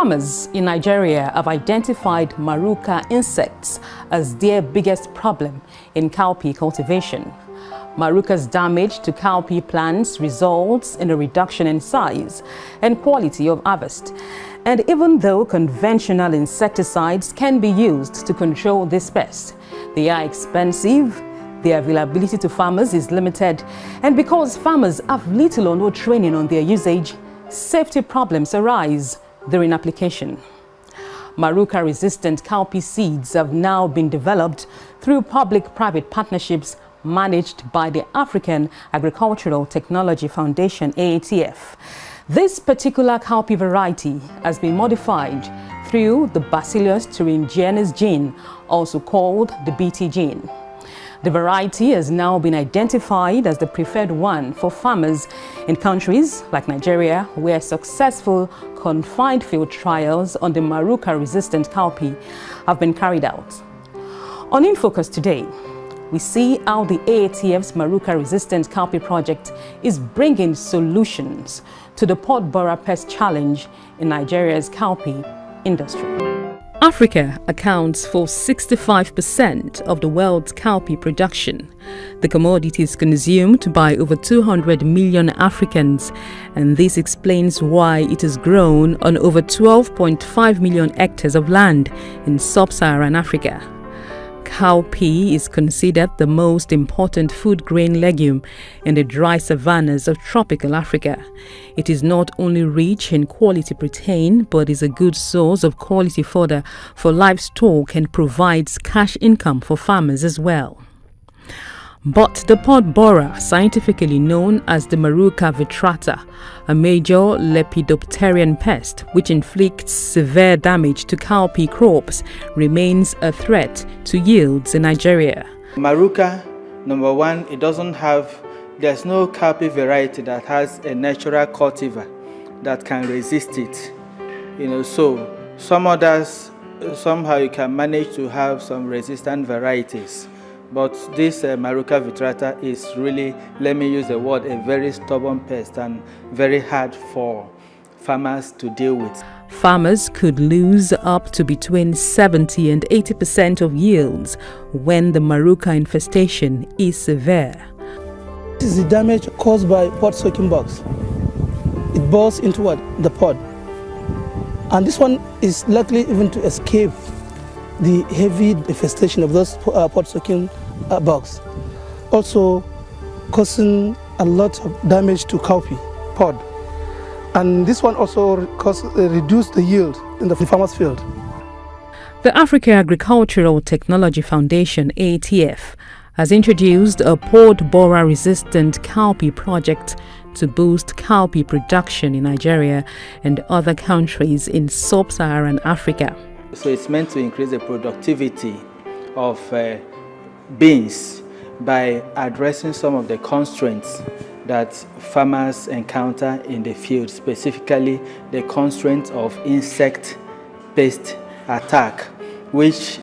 Farmers in Nigeria have identified maruca insects as their biggest problem in cowpea cultivation. Maruca's damage to cowpea plants results in a reduction in size and quality of harvest. And even though conventional insecticides can be used to control this pest, they are expensive, their availability to farmers is limited, and because farmers have little or no training on their usage, safety problems arise during application. Maruca-resistant cowpea seeds have now been developed through public-private partnerships managed by the African Agricultural Technology Foundation, AATF. This particular cowpea variety has been modified through the Bacillus thuringiensis gene, also called the BT gene. The variety has now been identified as the preferred one for farmers in countries like Nigeria, where successful confined field trials on the maruca-resistant cowpea have been carried out. On In Focus today, we see how the AATF's maruca-resistant cowpea project is bringing solutions to the pod borer pest challenge in Nigeria's cowpea industry. Africa accounts for 65% of the world's cowpea production. The commodity is consumed by over 200 million Africans, and this explains why it has grown on over 12.5 million hectares of land in sub-Saharan Africa. Cowpea is considered the most important food grain legume in the dry savannas of tropical Africa. It is not only rich in quality protein, but is a good source of quality fodder for livestock and provides cash income for farmers as well. But the pod borer, scientifically known as the Maruca vitrata, a major lepidopteran pest which inflicts severe damage to cowpea crops, remains a threat to yields in Nigeria. Maruca, number one, there's no cowpea variety that has a natural cultivar that can resist it. So some others, somehow you can manage to have some resistant varieties. But this Maruca vitrata is really, let me use the word, a very stubborn pest and very hard for farmers to deal with. Farmers could lose up to between 70 and 80% of yields when the Maruca infestation is severe. This is the damage caused by pod-soaking bugs. It bursts into the pod. And this one is likely even to escape the heavy infestation of those pod-soaking bugs, also causing a lot of damage to cowpea pod. And this one also reduced the yield in the farmer's field. The African Agricultural Technology Foundation, AATF, has introduced a pod borer-resistant cowpea project to boost cowpea production in Nigeria and other countries in sub-Saharan Africa. So it's meant to increase the productivity of beans by addressing some of the constraints that farmers encounter in the field, specifically the constraint of insect pest attack, which